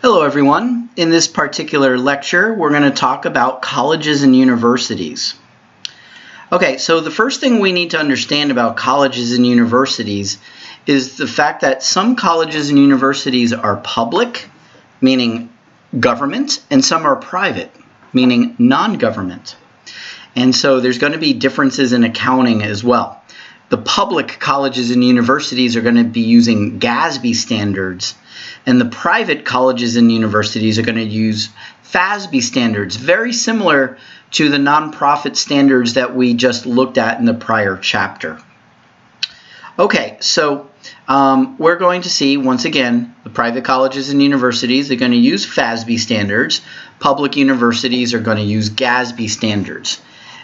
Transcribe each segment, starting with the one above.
Hello everyone. In this particular lecture, we're going to talk about colleges and universities. Okay, so the first thing we need to understand about colleges and universities is the fact that some colleges and universities are public, meaning government, and some are private, meaning non-government. And so there's going to be differences in accounting as well. The public colleges and universities are going to be using GASB standards, and the private colleges and universities are going to use FASB standards, very similar to the nonprofit standards that we just looked at in the prior chapter. Okay, so we're going to see, once again, the private colleges and universities are going to use FASB standards. Public universities are going to use GASB standards.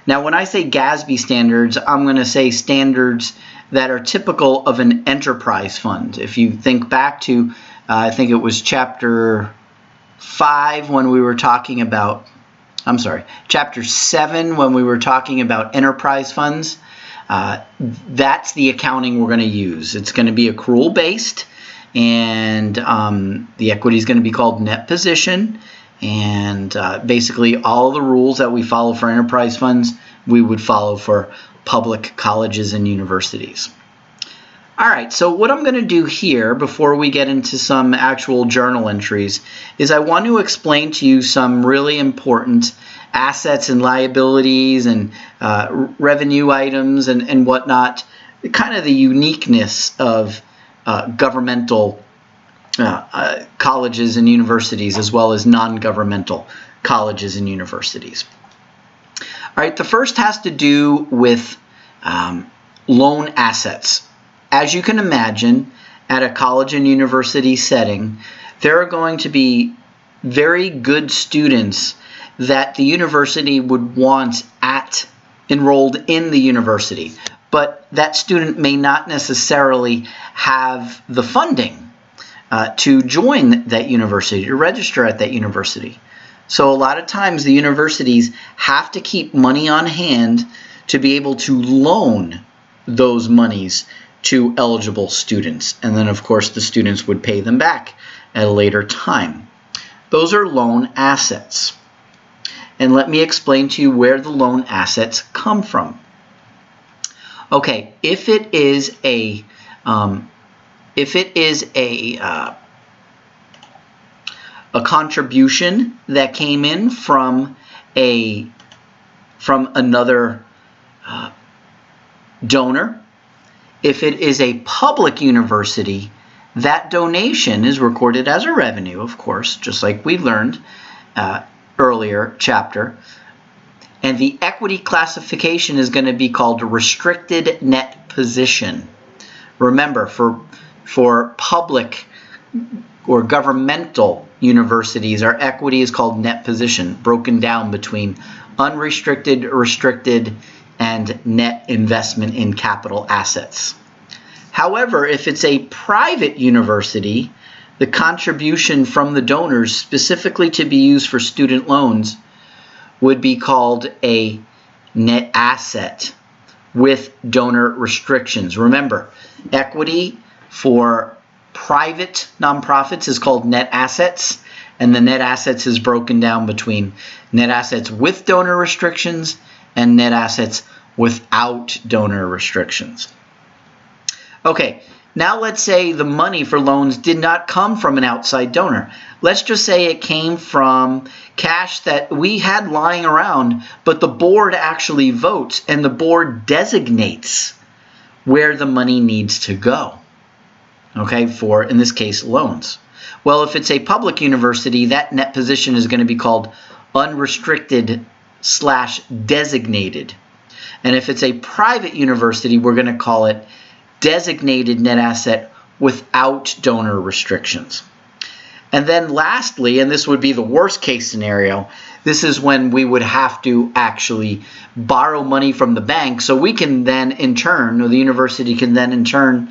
Now, when I say GASB standards, I'm going to say standards that are typical of an enterprise fund. If you think back to, I think it was chapter 5 when we were talking about, chapter 7 when we were talking about enterprise funds, that's the accounting we're going to use. It's going to be accrual based, and the equity is going to be called net position. And basically all the rules that we follow for enterprise funds, we would follow for public colleges and universities. All right, so what I'm going to do here before we get into some actual journal entries is I want to explain to you some really important assets and liabilities and revenue items and whatnot, kind of the uniqueness of governmental colleges and universities, as well as non-governmental colleges and universities. All right, the first has to do with loan assets. As you can imagine, at a college and university setting, there are going to be very good students that the university would want enrolled in the university, but that student may not necessarily have the funding to join that university, to register at that university. So a lot of times the universities have to keep money on hand to be able to loan those monies to eligible students. And then of course the students would pay them back at a later time. Those are loan assets. And let me explain to you where the loan assets come from. Okay, if it is a contribution that came in from another donor, if it is a public university, that donation is recorded as a revenue, of course, just like we learned earlier chapter. And the equity classification is going to be called restricted net position. Remember, for public or governmental universities, our equity is called net position, broken down between unrestricted, restricted, and net investment in capital assets. However, if it's a private university, the contribution from the donors specifically to be used for student loans would be called a net asset with donor restrictions. Remember, equity for private nonprofits is called net assets, and the net assets is broken down between net assets with donor restrictions and net assets without donor restrictions. Okay, now let's say the money for loans did not come from an outside donor. Let's just say it came from cash that we had lying around, but the board actually votes and the board designates where the money needs to go. Okay, for, in this case, loans. Well, if it's a public university, that net position is going to be called unrestricted / designated. And if it's a private university, we're going to call it designated net asset without donor restrictions. And then lastly, and this would be the worst case scenario, this is when we would have to actually borrow money from the bank, so we can then in turn, or the university can then in turn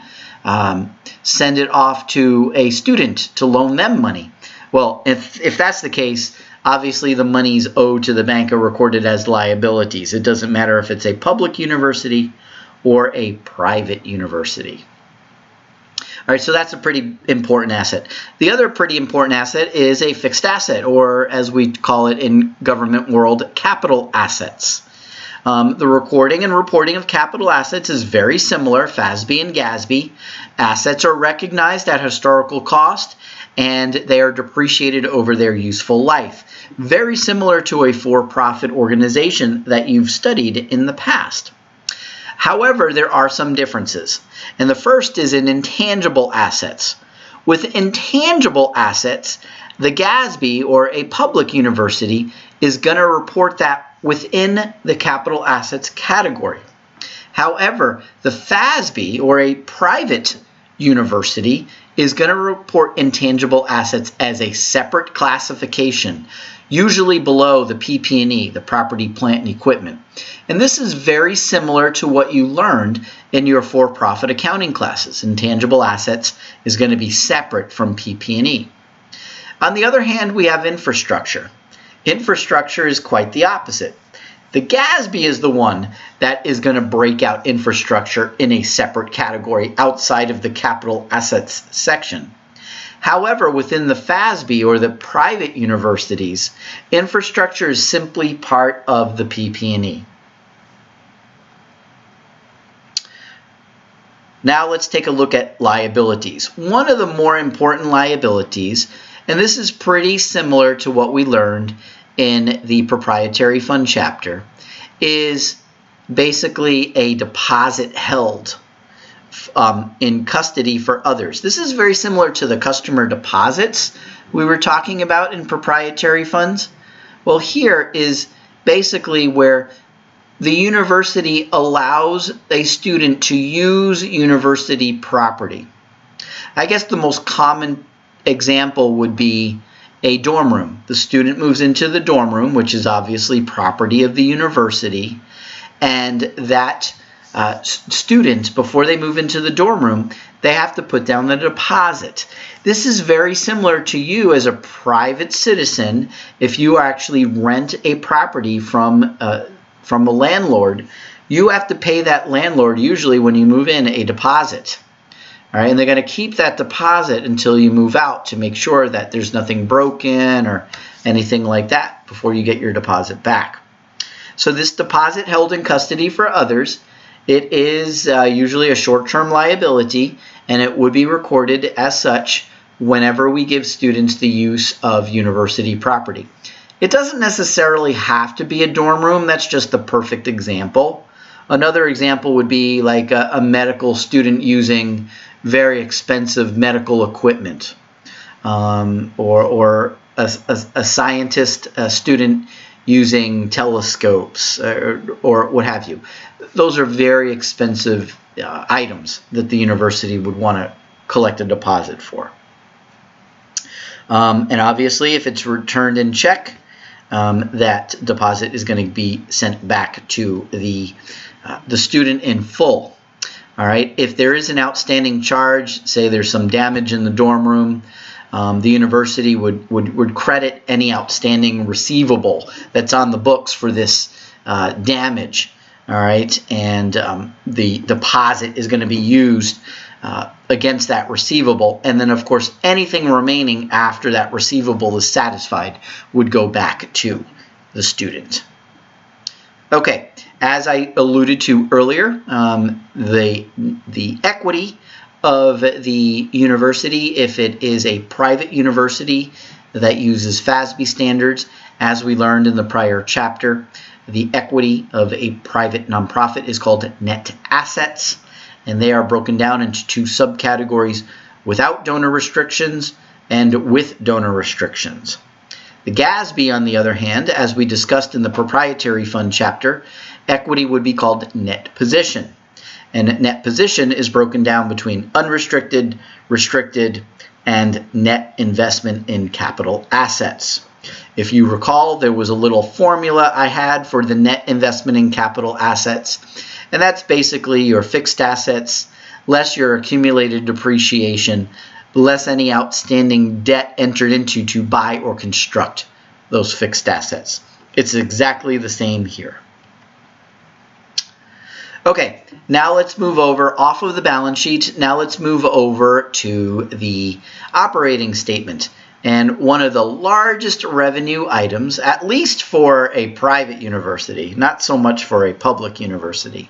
send it off to a student to loan them money. Well, if that's the case, obviously the monies owed to the bank are recorded as liabilities. It doesn't matter if it's a public university or a private university. right, so that's a pretty important asset. The other pretty important asset is a fixed asset, or as we call it in government world, capital assets. The recording and reporting of capital assets is very similar, FASB and GASB. Assets are recognized at historical cost, and they are depreciated over their useful life. Very similar to a for-profit organization that you've studied in the past. However, there are some differences, and the first is in intangible assets. With intangible assets, the GASB, or a public university, is going to report that within the capital assets category. However, the FASB, or a private university, is going to report intangible assets as a separate classification, usually below the PP&E, the property, plant, and equipment. And this is very similar to what you learned in your for-profit accounting classes. Intangible assets is going to be separate from PP&E. On the other hand, we have infrastructure. Infrastructure is quite the opposite. The GASB is the one that is going to break out infrastructure in a separate category outside of the capital assets section. However, within the FASB, or the private universities, infrastructure is simply part of the PP&E. Now let's take a look at liabilities. One of the more important liabilities, and this is pretty similar to what we learned in the proprietary fund chapter, is basically a deposit held in custody for others. This is very similar to the customer deposits we were talking about in proprietary funds. Well, here is basically where the university allows a student to use university property. I guess the most common example would be a dorm room. The student moves into the dorm room, which is obviously property of the university, and that students, before they move into the dorm room, they have to put down the deposit. This is very similar to you as a private citizen. If you actually rent a property from a landlord, you have to pay that landlord, usually when you move in, a deposit. All right, and they're going to keep that deposit until you move out to make sure that there's nothing broken or anything like that before you get your deposit back. So this deposit held in custody for others, it is usually a short-term liability, and it would be recorded as such whenever we give students the use of university property. It doesn't necessarily have to be a dorm room. That's just the perfect example. Another example would be like a medical student using very expensive medical equipment, or a scientist, a student using telescopes, or what have you. Those are very expensive items that the university would want to collect a deposit for. And obviously, if it's returned in check, that deposit is going to be sent back to the student in full. All right. If there is an outstanding charge, say there's some damage in the dorm room, the university would credit any outstanding receivable that's on the books for this damage. All right, and the deposit is going to be used against that receivable, and then of course anything remaining after that receivable is satisfied would go back to the student. Okay, as I alluded to earlier, the equity of the university, if it is a private university that uses FASB standards, as we learned in the prior chapter, the equity of a private nonprofit is called net assets, and they are broken down into two subcategories: without donor restrictions and with donor restrictions. The GASB, on the other hand, as we discussed in the proprietary fund chapter, equity would be called net position. And net position is broken down between unrestricted, restricted, and net investment in capital assets. If you recall, there was a little formula I had for the net investment in capital assets, and that's basically your fixed assets, less your accumulated depreciation, less any outstanding debt entered into to buy or construct those fixed assets. It's exactly the same here. Okay, now let's move over off of the balance sheet. Now let's move over to the operating statement. And one of the largest revenue items, at least for a private university, not so much for a public university,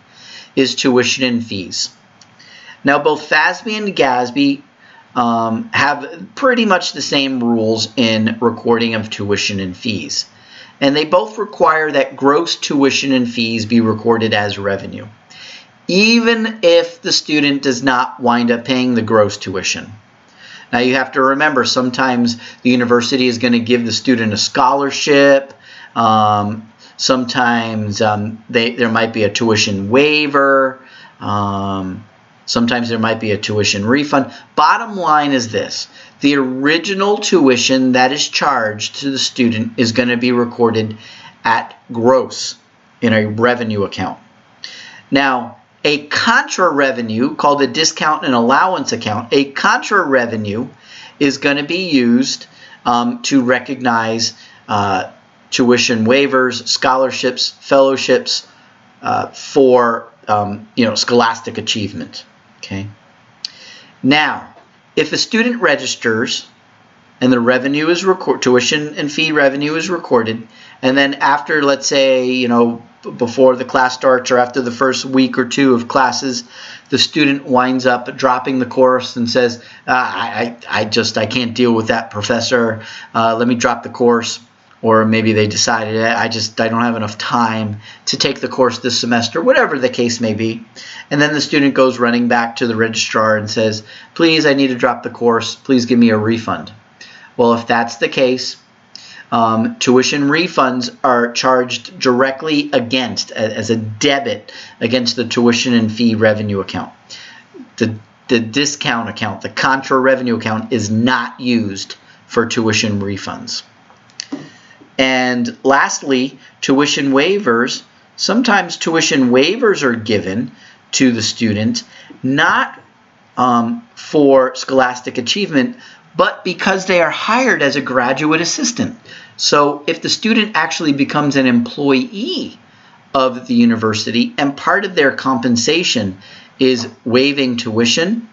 is tuition and fees. Now both FASB and GASB have pretty much the same rules in recording of tuition and fees. And they both require that gross tuition and fees be recorded as revenue, even if the student does not wind up paying the gross tuition. Now you have to remember, sometimes the university is going to give the student a scholarship. Sometimes there might be a tuition waiver. Sometimes there might be a tuition refund. Bottom line is this: the original tuition that is charged to the student is going to be recorded at gross in a revenue account. Now, a contra revenue, called a discount and allowance account, a contra revenue is going to be used to recognize tuition waivers, scholarships, fellowships for scholastic achievement. Okay. Now, if a student registers and the revenue is tuition and fee revenue is recorded, and then after, let's say, before the class starts or after the first week or two of classes, the student winds up dropping the course and says, I can't deal with that, professor. Let me drop the course. Or maybe they decided, I don't have enough time to take the course this semester, whatever the case may be. And then the student goes running back to the registrar and says, please, I need to drop the course. Please give me a refund. Well, if that's the case, tuition refunds are charged directly as a debit against the tuition and fee revenue account. The discount account, the contra revenue account, is not used for tuition refunds. And lastly, tuition waivers. Sometimes tuition waivers are given to the student, not for scholastic achievement, but because they are hired as a graduate assistant. So if the student actually becomes an employee of the university and part of their compensation is waiving tuition,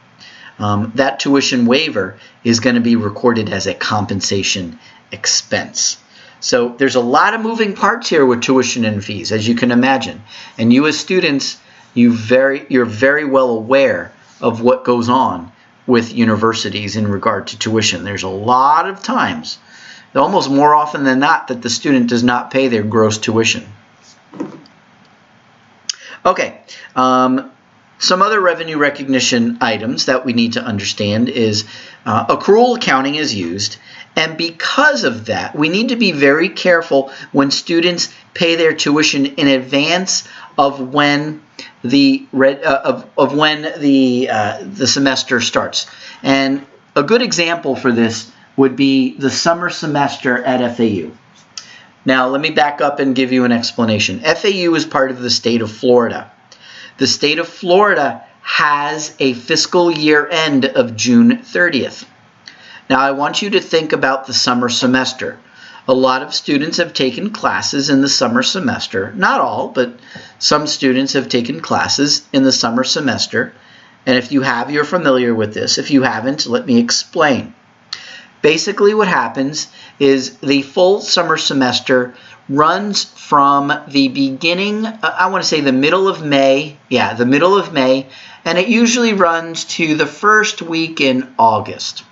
that tuition waiver is going to be recorded as a compensation expense. So there's a lot of moving parts here with tuition and fees, as you can imagine. And you as students, you're very well aware of what goes on with universities in regard to tuition. There's a lot of times, almost more often than not, that the student does not pay their gross tuition. Okay, some other revenue recognition items that we need to understand is accrual accounting is used. And because of that, we need to be very careful when students pay their tuition in advance of when the semester starts. And a good example for this would be the summer semester at FAU. Now, let me back up and give you an explanation. FAU is part of the state of Florida. The state of Florida has a fiscal year end of June 30th. Now, I want you to think about the summer semester. A lot of students have taken classes in the summer semester. Not all, but some students have taken classes in the summer semester. And if you have, you're familiar with this. If you haven't, let me explain. Basically, what happens is the full summer semester runs from the beginning, I want to say the middle of May. Yeah, the middle of May. And it usually runs to the first week in August.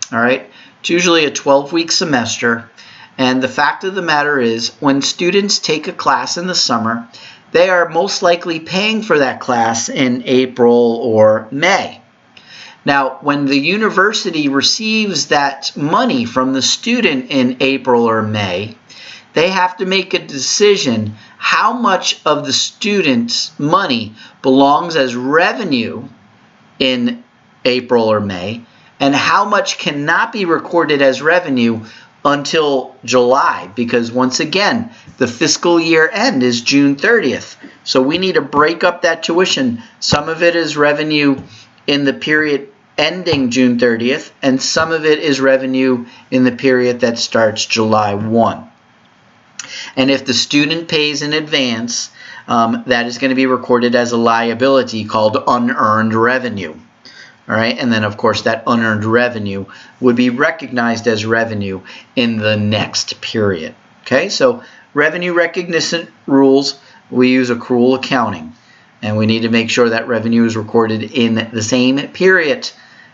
All right, it's usually a 12-week semester, and the fact of the matter is when students take a class in the summer, they are most likely paying for that class in April or May. Now, when the university receives that money from the student in April or May, they have to make a decision how much of the student's money belongs as revenue in April or May, and how much cannot be recorded as revenue until July, because once again, the fiscal year end is June 30th. So we need to break up that tuition. Some of it is revenue in the period ending June 30th, and some of it is revenue in the period that starts July 1. And if the student pays in advance, that is going to be recorded as a liability called unearned revenue. All right, and then of course that unearned revenue would be recognized as revenue in the next period. Okay, so revenue recognition rules, we use accrual accounting, and we need to make sure that revenue is recorded in the same period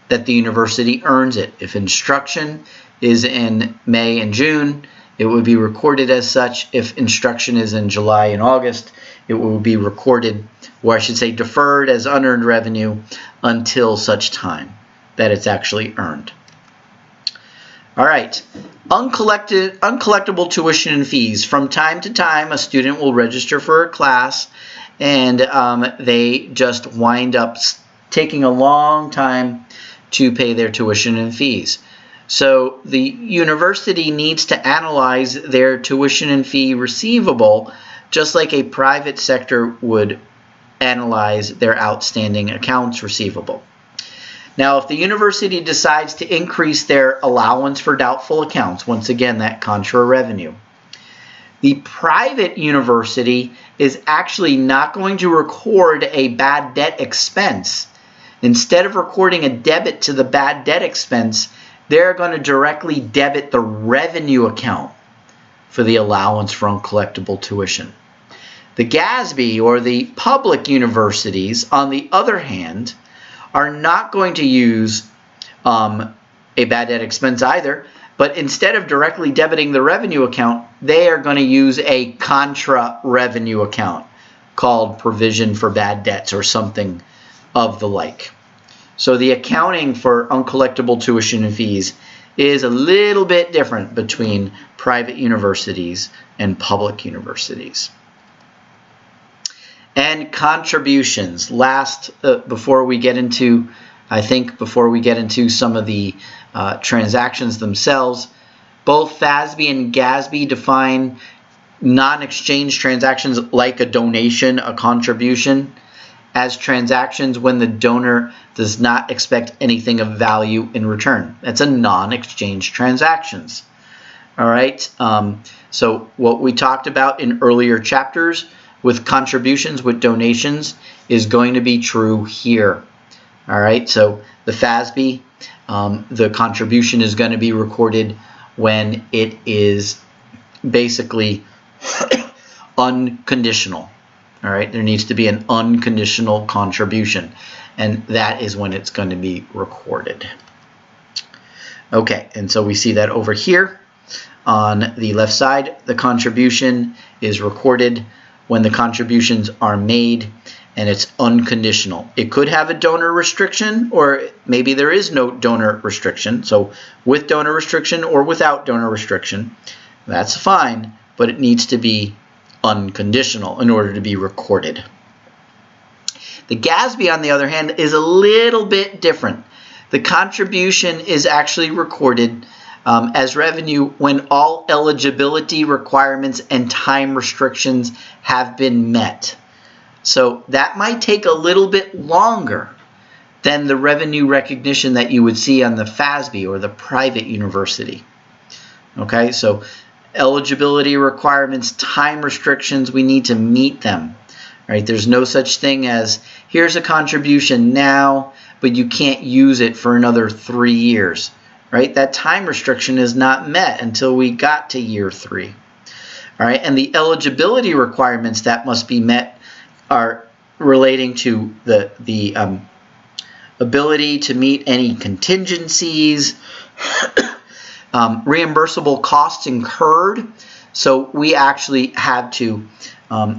that the university earns it. If instruction is in May and June, it would be recorded as such. If instruction is in July and August, it will be recorded, or I should say deferred as unearned revenue until such time that it's actually earned. All right, uncollectible tuition and fees. From time to time, a student will register for a class, and they just wind up taking a long time to pay their tuition and fees. So the university needs to analyze their tuition and fee receivable just like a private sector would analyze their outstanding accounts receivable. Now, if the university decides to increase their allowance for doubtful accounts, once again, that contra revenue, the private university is actually not going to record a bad debt expense. Instead of recording a debit to the bad debt expense, they're going to directly debit the revenue account for the allowance for uncollectible tuition. The GASB, or the public universities, on the other hand, are not going to use a bad debt expense either, but instead of directly debiting the revenue account, they are going to use a contra revenue account called provision for bad debts or something of the like. So the accounting for uncollectible tuition and fees is a little bit different between private universities and public universities. And contributions. Last, before we get into some of the transactions themselves, both FASB and GASB define non-exchange transactions like a donation, a contribution, as transactions when the donor does not expect anything of value in return. That's a non-exchange transactions. All right. So what we talked about in earlier chapters with contributions, with donations, is going to be true here. All right. So the FASB, the contribution is going to be recorded when it is basically unconditional. All right, there needs to be an unconditional contribution, and that is when it's going to be recorded. Okay, and so we see that over here on the left side, the contribution is recorded when the contributions are made, and it's unconditional. It could have a donor restriction, or maybe there is no donor restriction. So with donor restriction or without donor restriction, that's fine, but it needs to be unconditional in order to be recorded. The GASB, on the other hand, is a little bit different. The contribution is actually recorded as revenue when all eligibility requirements and time restrictions have been met. So that might take a little bit longer than the revenue recognition that you would see on the FASB or the private university. Okay, so eligibility requirements, time restrictions, we need to meet them. Right? There's no such thing as here's a contribution now, but you can't use it for another 3 years. Right? That time restriction is not met until we got to year 3. All right, and the eligibility requirements that must be met are relating to the ability to meet any contingencies, reimbursable costs incurred. So we actually had to,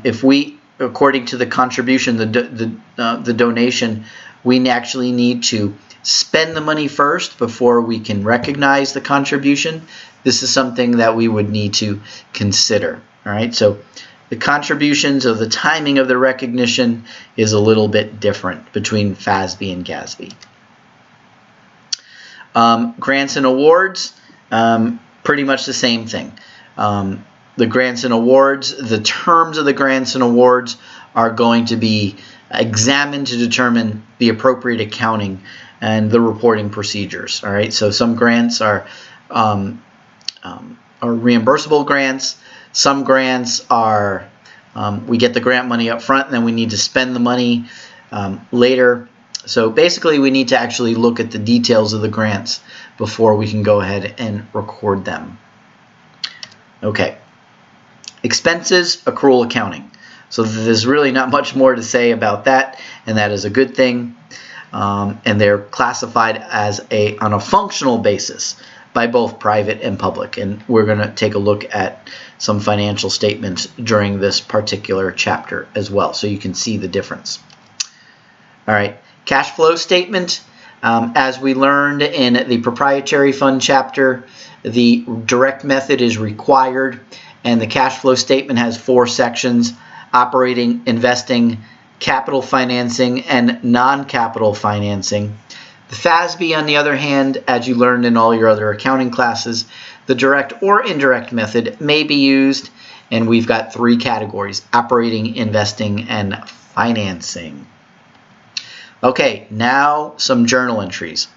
if we, according to the contribution, the donation, we actually need to spend the money first before we can recognize the contribution. This is something that we would need to consider. All right, so the contributions or the timing of the recognition is a little bit different between FASB and GASB. Grants and awards, pretty much the same thing. The grants and awards, the terms of the grants and awards are going to be examined to determine the appropriate accounting and the reporting procedures. All right, so some grants are reimbursable grants. Some grants are We get the grant money up front, and then we need to spend the money later. So basically, we need to actually look at the details of the grants before we can go ahead and record them. Okay. Expenses, accrual accounting. So there's really not much more to say about that, and that is a good thing. And they're classified as on a functional basis by both private and public. And we're going to take a look at some financial statements during this particular chapter as well, so you can see the difference. All right, cash flow statement. As we learned in the proprietary fund chapter, the direct method is required, and the cash flow statement has 4 sections: operating, investing, capital financing, and non-capital financing. The FASB, on the other hand, as you learned in all your other accounting classes, the direct or indirect method may be used, and we've got 3 categories: operating, investing, and financing. Okay, now some journal entries.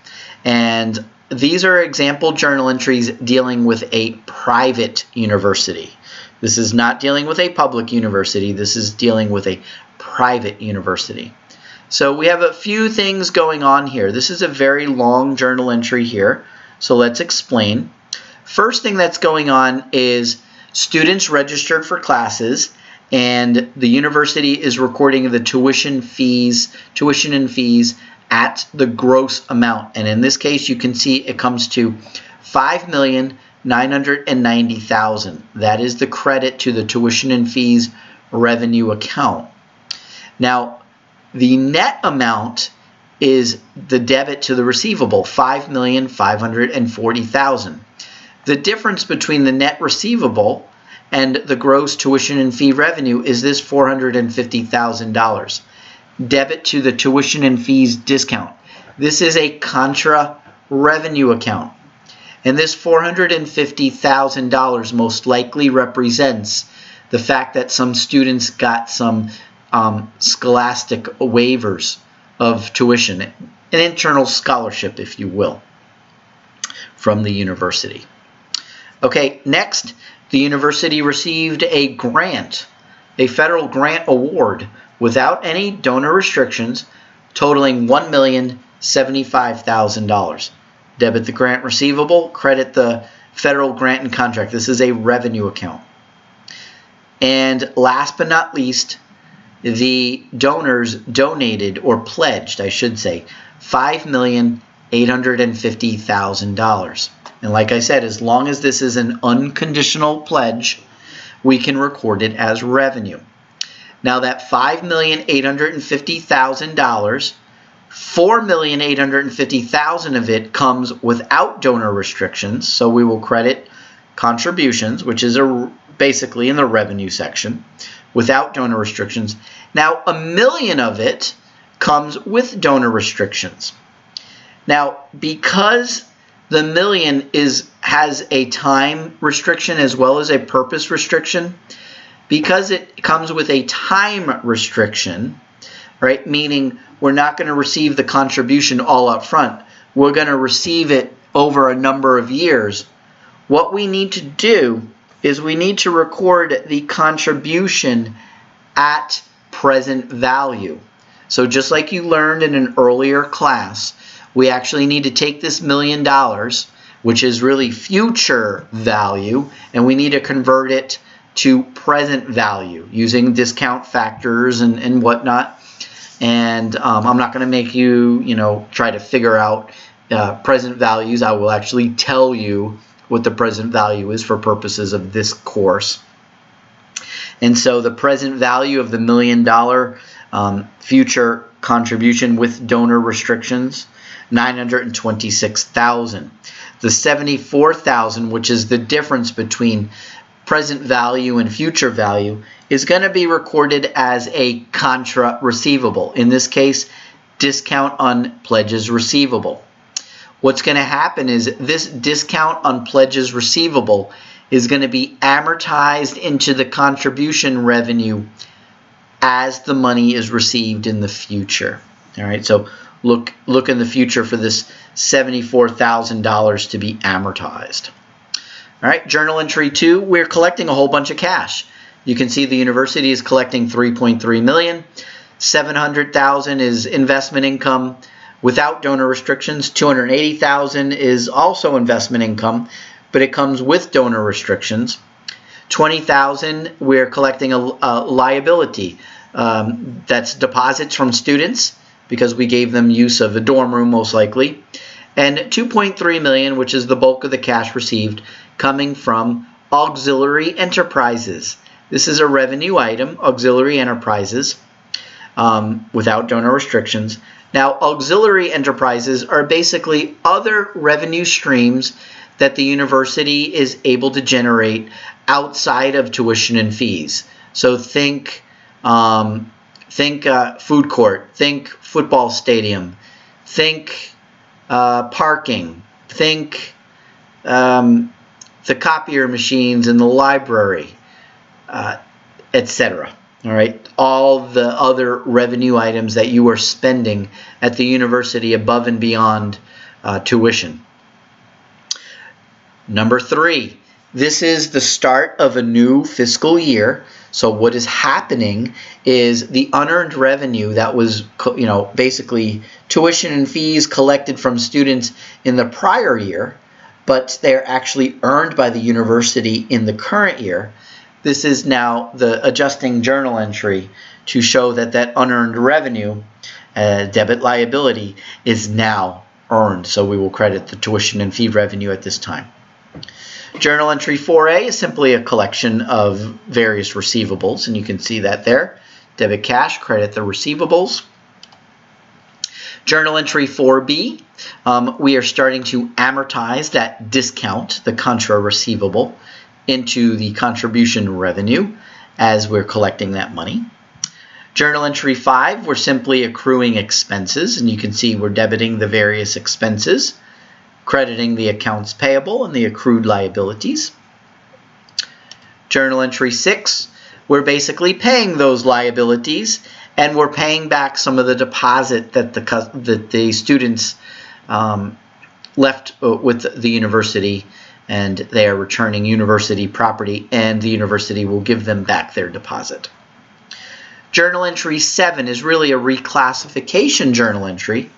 And these are example journal entries dealing with a private university. This is not dealing with a public university. This is dealing with a private university. So we have a few things going on here. This is a very long journal entry here. So let's explain. First thing that's going on is students registered for classes, and the university is recording the tuition and fees at the gross amount. And in this case, you can see it comes to $5,990,000. That is the credit to the tuition and fees revenue account. Now, the net amount is the debit to the receivable, $5,540,000. The difference between the net receivable and the gross tuition and fee revenue is this $450,000. Debit to the tuition and fees discount. This is a contra revenue account. And this $450,000 most likely represents the fact that some students got some scholastic waivers of tuition, an internal scholarship, if you will, from the university. Okay, next, the university received a grant, a federal grant award without any donor restrictions, totaling $1,075,000. Debit the grant receivable, credit the federal grant and contract. This is a revenue account. And last but not least, the donors donated, or pledged, I should say, $5,850,000. And like I said, as long as this is an unconditional pledge, we can record it as revenue. Now that $5,850,000, $4,850,000 of it comes without donor restrictions, so we will credit contributions, which is basically in the revenue section, without donor restrictions. Now $1 million of it comes with donor restrictions. Now, because the $1 million has a time restriction as well as a purpose restriction, because it comes with a time restriction, right, meaning we're not going to receive the contribution all up front, we're going to receive it over a number of years, what we need to do is we need to record the contribution at present value. So just like you learned in an earlier class, we actually need to take this $1 million, which is really future value, and we need to convert it to present value using discount factors and whatnot. And I'm not going to make you, try to figure out present values. I will actually tell you what the present value is for purposes of this course. And so the present value of the $1 million future contribution with donor restrictions, $926,000. The $74,000, which is the difference between present value and future value, is going to be recorded as a contra receivable. In this case, discount on pledges receivable. What's going to happen is this discount on pledges receivable is going to be amortized into the contribution revenue as the money is received in the future. All right, so look in the future for this $74,000 to be amortized. All right, journal entry 2, we're collecting a whole bunch of cash. You can see the university is collecting $3.3 million. $700,000 is investment income without donor restrictions. $280,000 is also investment income, but it comes with donor restrictions. $20,000 we're collecting a liability. That's deposits from students because we gave them use of a dorm room most likely. And $2.3 million, which is the bulk of the cash received, coming from auxiliary enterprises. This is a revenue item, auxiliary enterprises, without donor restrictions. Now, auxiliary enterprises are basically other revenue streams that the university is able to generate outside of tuition and fees. So think food court, think football stadium, think parking, think the copier machines in the library, etc. All right, all the other revenue items that you are spending at the university above and beyond tuition. Number 3, this is the start of a new fiscal year. So what is happening is the unearned revenue that was, basically tuition and fees collected from students in the prior year, but they're actually earned by the university in the current year. This is now the adjusting journal entry to show that that unearned revenue, debit liability, is now earned. So we will credit the tuition and fee revenue at this time. Journal entry 4A is simply a collection of various receivables, and you can see that there. Debit cash, credit the receivables. Journal entry 4B, we are starting to amortize that discount, the contra receivable, into the contribution revenue as we're collecting that money. Journal entry 5, we're simply accruing expenses, and you can see we're debiting the various expenses, crediting the accounts payable and the accrued liabilities. Journal entry 6, we're basically paying those liabilities, and we're paying back some of the deposit that the students left with the university, and they are returning university property, and the university will give them back their deposit. Journal entry 7 is really a reclassification journal entry.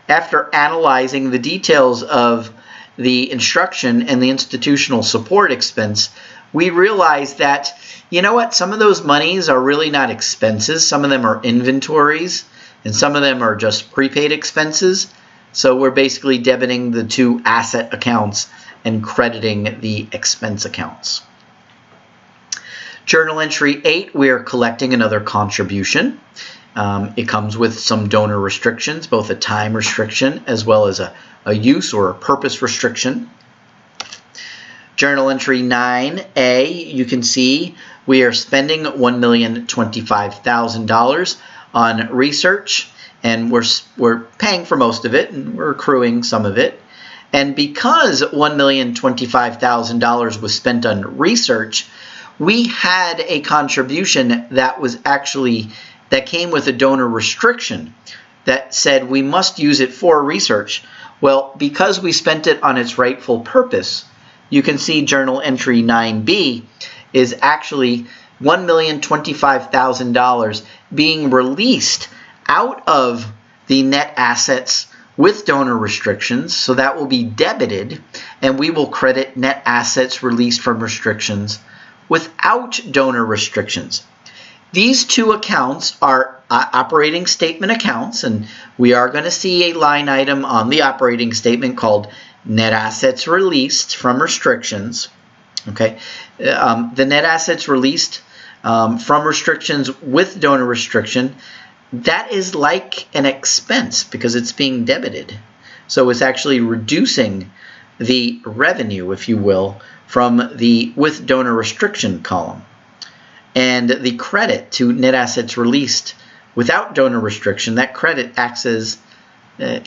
After analyzing the details of the instruction and the institutional support expense, we realized that, some of those monies are really not expenses. Some of them are inventories, and some of them are just prepaid expenses. So we're basically debiting the two asset accounts and crediting the expense accounts. Journal entry 8, we are collecting another contribution. It comes with some donor restrictions, both a time restriction as well as a use or a purpose restriction. Journal entry 9A, you can see we are spending $1,025,000 on research, and we're paying for most of it, and we're accruing some of it. And because $1,025,000 was spent on research, we had a contribution that came with a donor restriction that said we must use it for research. Well, because we spent it on its rightful purpose, you can see journal entry 9B is actually $1,025,000 being released out of the net assets with donor restrictions. So that will be debited, and we will credit net assets released from restrictions without donor restrictions. These two accounts are operating statement accounts, and we are going to see a line item on the operating statement called net assets released from restrictions. Okay, the net assets released from restrictions with donor restriction, that is like an expense because it's being debited. So it's actually reducing the revenue, if you will, from the with donor restriction column. And the credit to net assets released without donor restriction, that credit acts as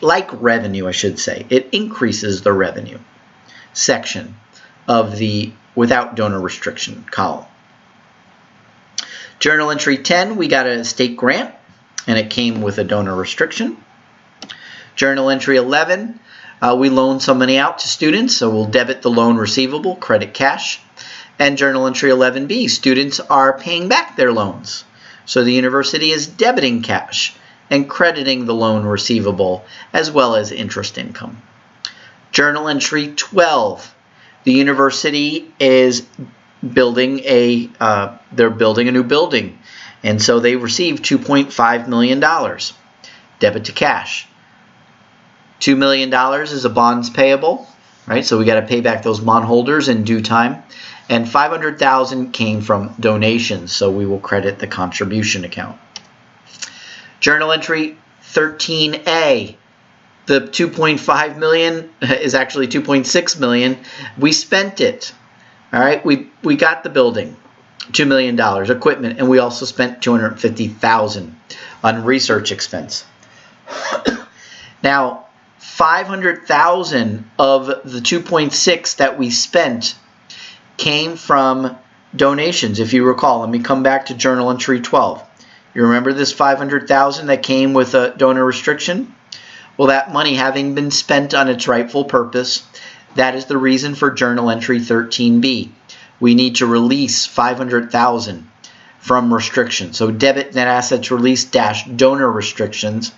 like revenue, I should say. It increases the revenue section of the without donor restriction column. Journal entry 10, we got a state grant, and it came with a donor restriction. Journal entry 11, we loaned some money out to students, so we'll debit the loan receivable, credit cash. And journal entry 11B, students are paying back their loans. So the university is debiting cash and crediting the loan receivable as well as interest income. Journal entry 12, the university is building they're building a new building, and so they received $2.5 million, debit to cash. $2 million is a bonds payable, right? So we got to pay back those bondholders in due time. And $500,000 came from donations, so we will credit the contribution account. Journal entry 13A, the $2.5 million is actually $2.6 million. We spent it. All right, we got the building, $2 million, equipment, and we also spent $250,000 on research expense. Now, $500,000 of the $2.6 that we spent came from donations. If you recall, let me come back to journal entry 12. You remember this $500,000 that came with a donor restriction? Well, that money having been spent on its rightful purpose, that is the reason for journal entry 13B. We need to release $500,000 from restrictions. So debit net assets released dash donor restrictions,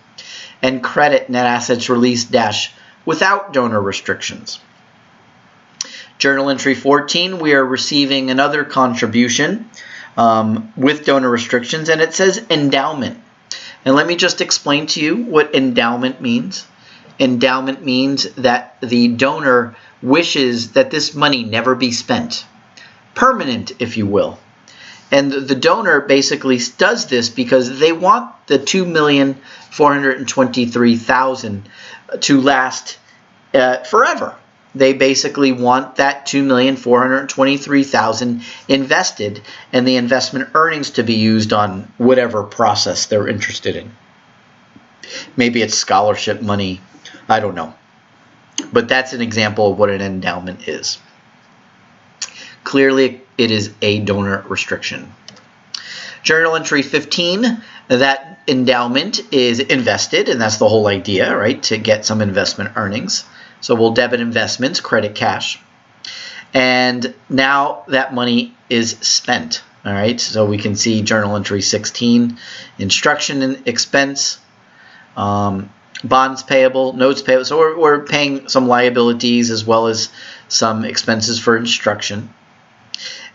and credit net assets released dash without donor restrictions. Journal entry 14, we are receiving another contribution with donor restrictions, and it says endowment. And let me just explain to you what endowment means. Endowment means that the donor wishes that this money never be spent. Permanent, if you will. And the donor basically does this because they want the $2,423,000 to last forever. They basically want that $2,423,000 invested and the investment earnings to be used on whatever process they're interested in. Maybe it's scholarship money, I don't know. But that's an example of what an endowment is. Clearly, it is a donor restriction. Journal entry 15, that endowment is invested, and that's the whole idea, right, to get some investment earnings. So we'll debit investments, credit cash. And now that money is spent, all right? So we can see journal entry 16, instruction and expense, bonds payable, notes payable. So we're paying some liabilities as well as some expenses for instruction.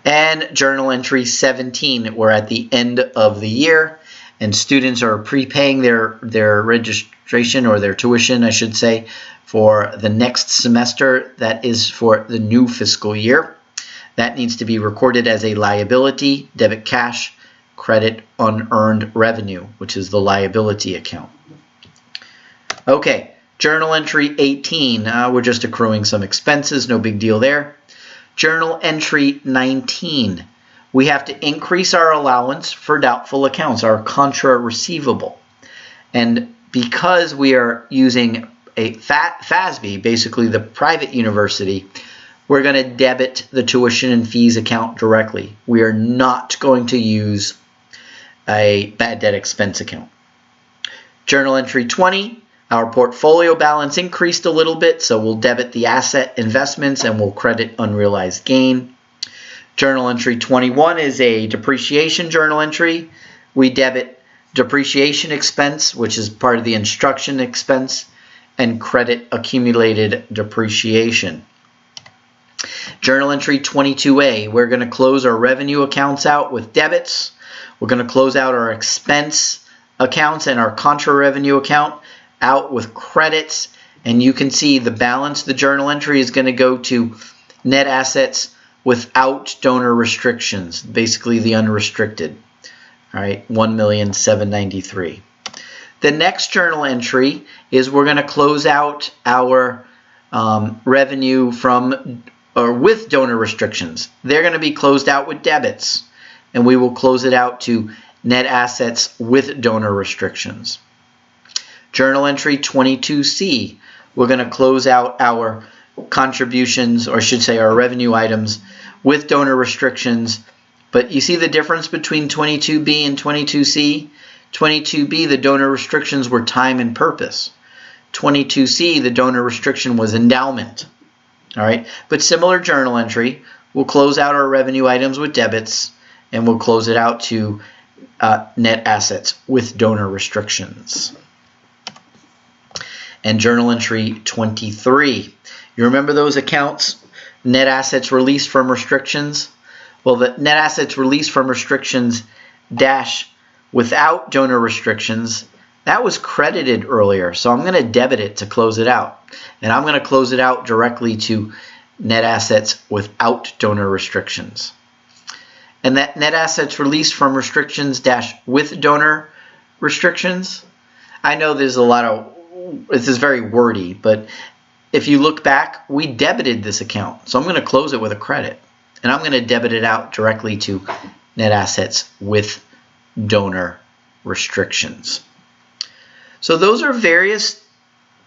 And journal entry 17, we're at the end of the year, and students are prepaying their registration, or their tuition, I should say, for the next semester. That is for the new fiscal year. That needs to be recorded as a liability, debit cash, credit unearned revenue, which is the liability account. Okay, journal entry 18, we're just accruing some expenses, no big deal there. Journal entry 19, we have to increase our allowance for doubtful accounts, our contra receivable. And because we are using a FASB, basically the private university, we're going to debit the tuition and fees account directly. We are not going to use a bad debt expense account. Journal entry 20, our portfolio balance increased a little bit, so we'll debit the asset investments and we'll credit unrealized gain. Journal entry 21 is a depreciation journal entry. We debit depreciation expense, which is part of the instruction expense, and credit accumulated depreciation. Journal entry 22A, we're going to close our revenue accounts out with debits. We're going to close out our expense accounts and our contra revenue account out with credits, and you can see the balance, the journal entry is going to go to net assets without donor restrictions, basically the unrestricted. All right, $1,793,000. The next journal entry is we're going to close out our revenue from or with donor restrictions. They're going to be closed out with debits, and we will close it out to net assets with donor restrictions. Journal entry 22C, we're going to close out our contributions, or I should say our revenue items, with donor restrictions. But you see the difference between 22B and 22C? 22B, the donor restrictions were time and purpose. 22C, the donor restriction was endowment. All right, but similar journal entry. we'll close out our revenue items with debits, and we'll close it out to net assets with donor restrictions. And journal entry 23. You remember those accounts? Net assets released from restrictions? Well, the net assets released from restrictions dash without donor restrictions, that was credited earlier. So I'm going to debit it to close it out. And I'm going to close it out directly to net assets without donor restrictions. And that net assets released from restrictions dash with donor restrictions, I know there's a lot of, this is very wordy, but if you look back, we debited this account. So I'm going to close it with a credit. And I'm going to debit it out directly to net assets with donor restrictions. So those are various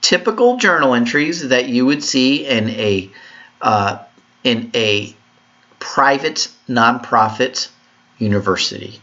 typical journal entries that you would see in a private nonprofit university.